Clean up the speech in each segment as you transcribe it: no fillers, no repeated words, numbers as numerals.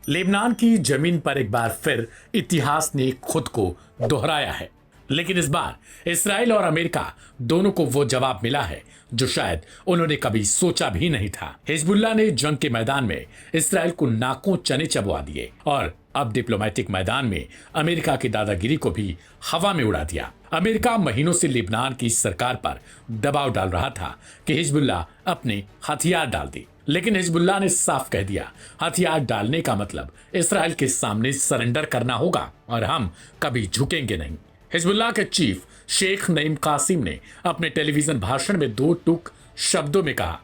Lebanon की जमीन पर एक बार फिर इतिहास ने खुद को दोहराया है, लेकिन इस बार इसराइल और अमेरिका दोनों को वो जवाब मिला है जो शायद उन्होंने कभी सोचा भी नहीं था। हिजबुल्लाह ने जंग के मैदान में इसराइल को नाकों चने चबवा दिए और अब डिप्लोमेटिक मैदान में अमेरिका की दादागिरी को भी हवा में उड़ा दिया। अमेरिका महीनों से लेबनान की सरकार पर दबाव डाल रहा था कि हिजबुल्लाह अपने हथियार डाल दे, लेकिन हिजबुल्लाह ने साफ कह दिया, हथियार डालने का मतलब इसराइल के सामने सरेंडर करना होगा और हम कभी झुकेंगे नहीं। हिजबुल्लाह के चीफ शेख नईम कासिम ने अपने टेलीविजन भाषण में 2 टूक शब्दों में कहा,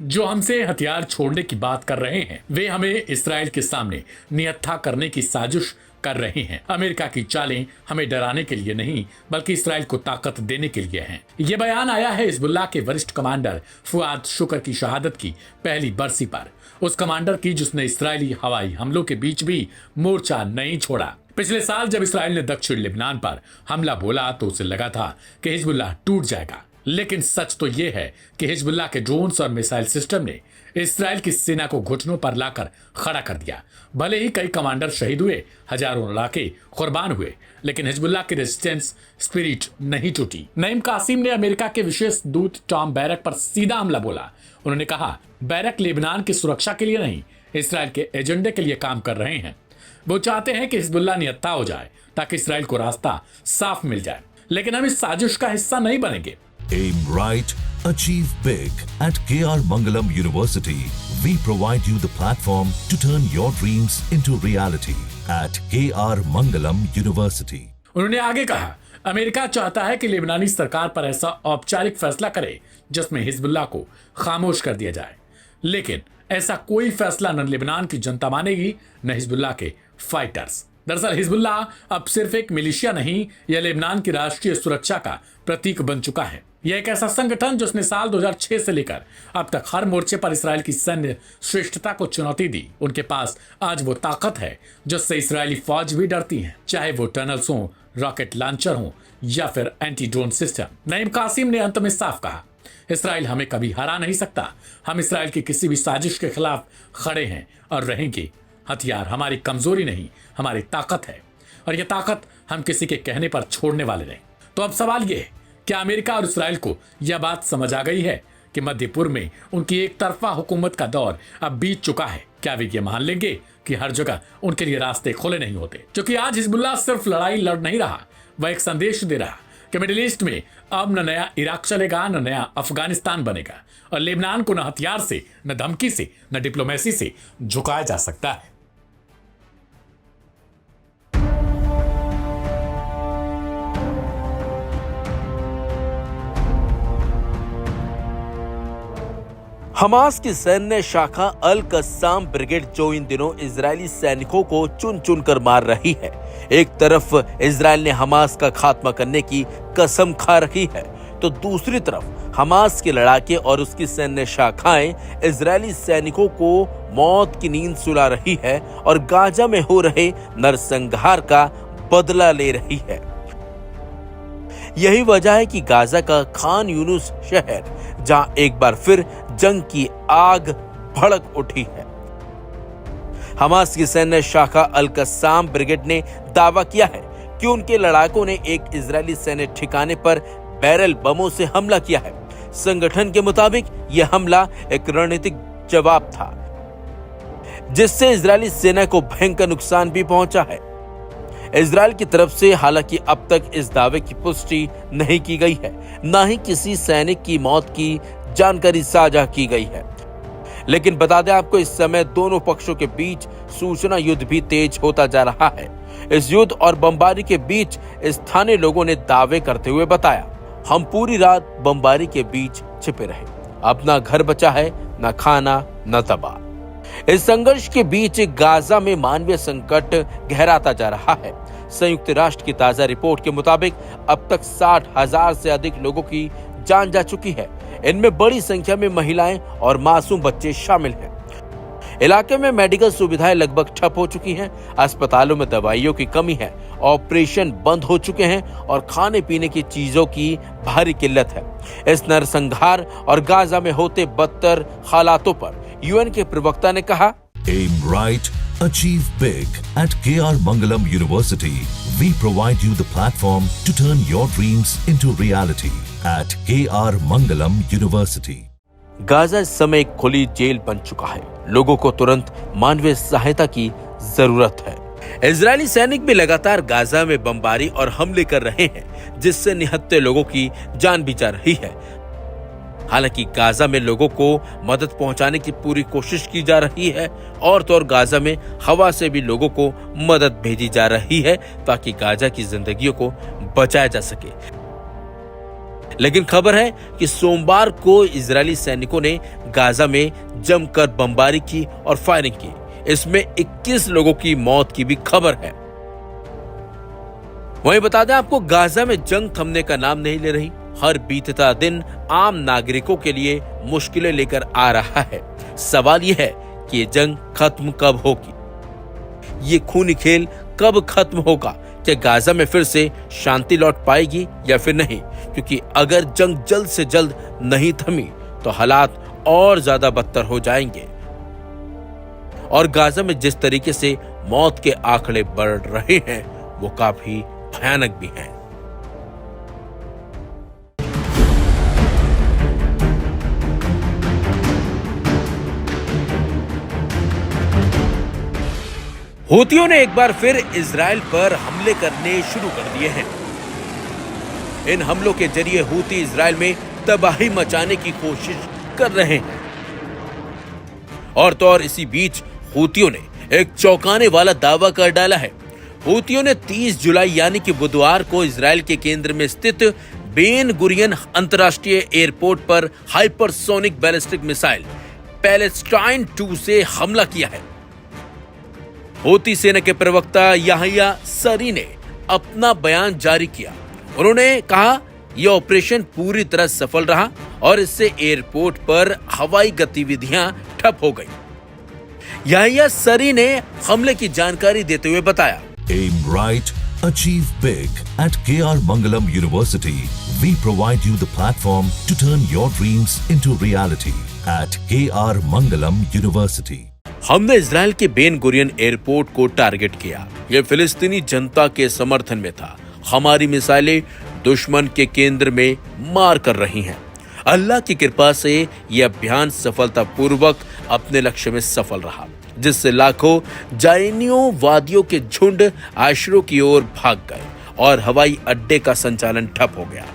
जो हमसे हथियार छोड़ने की बात कर रहे हैं वे हमें इसराइल के सामने निहत्था करने की साजिश कर रहे हैं। अमेरिका की चालें हमें डराने के लिए नहीं बल्कि इसराइल को ताकत देने के लिए हैं। यह बयान आया है हिजबुल्लाह के वरिष्ठ कमांडर फुआद शुक्र की शहादत की पहली बरसी पर, उस कमांडर की जिसने इसराइली हवाई हमलों के बीच भी मोर्चा नहीं छोड़ा। पिछले साल जब इसराइल ने दक्षिण लेबनान पर हमला बोला तो उसे लगा था कि हिजबुल्लाह टूट जाएगा, लेकिन सच तो यह है कि हिजबुल्लाह के ड्रोन्स और मिसाइल सिस्टम ने इसराइल की सेना को घुटनों पर लाकर खड़ा कर दिया। भले ही कई कमांडर शहीद हुए, हजारों इलाके कुर्बान हुए, लेकिन हिजबुल्लाह की रेजिस्टेंस स्पिरिट नहीं टूटी। नईम कासिम ने अमेरिका के विशेष दूत टॉम बैरक पर सीधा हमला बोला। उन्होंने कहा, बैरक लेबनान की सुरक्षा के लिए नहीं, इसराइल के एजेंडे के लिए काम कर रहे हैं। वो चाहते हैं कि हिजबुल्लाह निहत्था हो जाए ताकि इसराइल को रास्ता साफ मिल जाए, लेकिन हम इस साजिश का हिस्सा नहीं बनेंगे। Aim right, achieve big. At KR Mangalam University, we provide you the platform to turn your dreams into reality. At KR Mangalam University. उन्होंने आगे कहा, अमेरिका चाहता है कि लेबनानी सरकार पर ऐसा औपचारिक फैसला करे जिसमें हिजबुल्लाह को खामोश कर दिया जाए, लेकिन ऐसा कोई फैसला न लेबनान की जनता मानेगी न हिजबुल्लाह के फाइटर्स। दरअसल हिजबुल्लाह अब सिर्फ एक मिलिशिया नहीं, यह लेबनान की राष्ट्रीय सुरक्षा का प्रतीक बन चुका है। यह एक ऐसा संगठन जिसने साल 2006 से लेकर अब तक हर मोर्चे पर इसराइल की सैन्य श्रेष्ठता को चुनौती दी। उनके पास आज वो ताकत है जिससे इसराइली फौज भी डरती है, चाहे वो टनल्स हो, रॉकेट लॉन्चर हो या फिर anti drone system. Naeem Qasim ने अंत में साफ कहा, इसराइल हमें कभी हरा नहीं सकता। हम इसराइल की किसी भी साजिश के खिलाफ खड़े हैं और रहेंगे। हथियार हमारी कमजोरी नहीं, हमारी ताकत है, और यह ताकत हम किसी के कहने पर छोड़ने वाले नहीं। तो अब सवाल यह है, क्या अमेरिका और इसराइल को यह बात समझ आ गई है कि मध्य पूर्व में उनकी एक तरफा हुकूमत का दौर अब बीत चुका है? क्या वे ये मान लेंगे कि हर जगह उनके लिए रास्ते खुले नहीं होते? क्योंकि आज हिजबुल्लाह सिर्फ लड़ाई लड़ नहीं रहा, वह एक संदेश दे रहा कि मिडिल ईस्ट में अब न नया इराक चलेगा न नया अफगानिस्तान बनेगा, और लेबनान को न हथियार से, न धमकी से, न डिप्लोमेसी से झुकाया जा सकता है। हमास की सैन्य शाखा अल कस्साम ब्रिगेड जो इन दिनों इजरायली सैनिकों को चुन चुन कर मार रही है। एक तरफ इजरायल ने हमास का खात्मा करने की कसम खा रही है, तो दूसरी तरफ हमास के लड़ाके और उसकी सैन्य शाखाएं इजरायली सैनिकों को मौत की नींद सुला रही है और गाजा में हो रहे नरसंहार का बदला ले रही है। यही वजह है कि गाजा का खान यूनुस शहर, जहां एक बार फिर जंग की आग भड़क उठी है। हमास की सैन्य शाखा अल कस्साम ब्रिगेड ने दावा किया है कि उनके लड़ाकों ने एक इजरायली सैन्य ठिकाने पर बैरल बमों से हमला किया है। संगठन के मुताबिक यह हमला एक रणनीतिक जवाब था, जिससे इजरायली सेना को भयंकर नुकसान भी पहुंचा है। इजरायल की तरफ से हालांकि अब तक इस दावे की पुष्टि नहीं की गई है, न ही किसी सैनिक की मौत की जानकारी साझा की गई है। लेकिन बता दें आपको, इस समय दोनों पक्षों के बीच सूचना युद्ध भी तेज होता जा रहा है। इस युद्ध और बमबारी के बीच स्थानीय लोगों ने दावे करते हुए बताया, हम पूरी रात बमबारी के बीच छिपे रहे, अपना घर बचा है, न खाना न दवा। इस संघर्ष के बीच गाजा में मानवीय संकट गहराता जा रहा है। संयुक्त राष्ट्र की ताजा रिपोर्ट के मुताबिक अब तक 60,000 से अधिक लोगों की जान जा चुकी है। इनमें बड़ी संख्या में महिलाएं और मासूम बच्चे शामिल हैं। इलाके में मेडिकल सुविधाएं लगभग ठप हो चुकी हैं, अस्पतालों में दवाइयों की कमी है, ऑपरेशन बंद हो चुके हैं और खाने पीने की चीजों की भारी किल्लत है। इस नरसंहार और गाजा में होते बदतर हालातों पर यूएन के प्रवक्ता ने कहा, Aim right, Achieve big at KR Mangalam University. We provide you the platform to turn your dreams into reality at KR Mangalam University. Gaza इस समय एक खुली जेल बन चुका है। लोगों को तुरंत मानवीय सहायता की जरूरत है। इजरायली सैनिक भी लगातार गाजा में बमबारी और हमले कर रहे हैं, जिससे निहत्थे लोगों की जान भी जा रही है। हालांकि गाजा में लोगों को मदद पहुंचाने की पूरी कोशिश की जा रही है और तो और गाजा में हवा से भी लोगों को मदद भेजी जा रही है ताकि गाजा की जिंदगियों को बचाया जा सके। लेकिन खबर है कि सोमवार को इजरायली सैनिकों ने गाजा में जमकर बमबारी की और फायरिंग की। इसमें 21 लोगों की मौत की भी खबर है। वहीं बता दें आपको, गाजा में जंग थमने का नाम नहीं ले रही। हर बीतता दिन आम नागरिकों के लिए मुश्किलें लेकर आ रहा है। सवाल यह है कि ये जंग खत्म कब होगी, ये खूनी खेल कब खत्म होगा, क्या गाजा में फिर से शांति लौट पाएगी या फिर नहीं? क्योंकि अगर जंग जल्द से जल्द नहीं थमी तो हालात और ज्यादा बदतर हो जाएंगे और गाजा में जिस तरीके से मौत के आंकड़े बढ़ रहे हैं वो काफी भयानक भी हैं। हूतियों ने एक बार फिर इजराइल पर हमले करने शुरू कर दिए हैं। इन हमलों के जरिए हूती इजराइल में तबाही मचाने की कोशिश कर रहे हैं और तो और इसी बीच हूतियों ने एक चौंकाने वाला दावा कर डाला है। हूतियों ने 30 जुलाई यानी कि बुधवार को इजराइल के केंद्र में स्थित बेन गुरियन अंतर्राष्ट्रीय एयरपोर्ट पर हाइपरसोनिक बैलिस्टिक मिसाइल पैलेस्टाइन 2 से हमला किया है। हूती सेना के प्रवक्ता याहिया सरी ने अपना बयान जारी किया। उन्होंने कहा, यह ऑपरेशन पूरी तरह सफल रहा और इससे एयरपोर्ट पर हवाई गतिविधियां ठप हो गई। याहिया सरी ने हमले की जानकारी देते हुए बताया, Aim right, achieve big at KR Mangalam University. We provide you the platform to turn your dreams into reality at KR Mangalam University. हमने इजराइल के बेन गुरियन एयरपोर्ट को टारगेट किया। यह फिलिस्तीनी जनता के समर्थन में था। हमारी मिसाइलें दुश्मन के केंद्र में मार कर रही हैं। अल्लाह की कृपा से यह अभियान सफलतापूर्वक अपने लक्ष्य में सफल रहा, जिससे लाखों जायनियों के झुंड आश्रो की ओर भाग गए और हवाई अड्डे का संचालन ठप हो गया।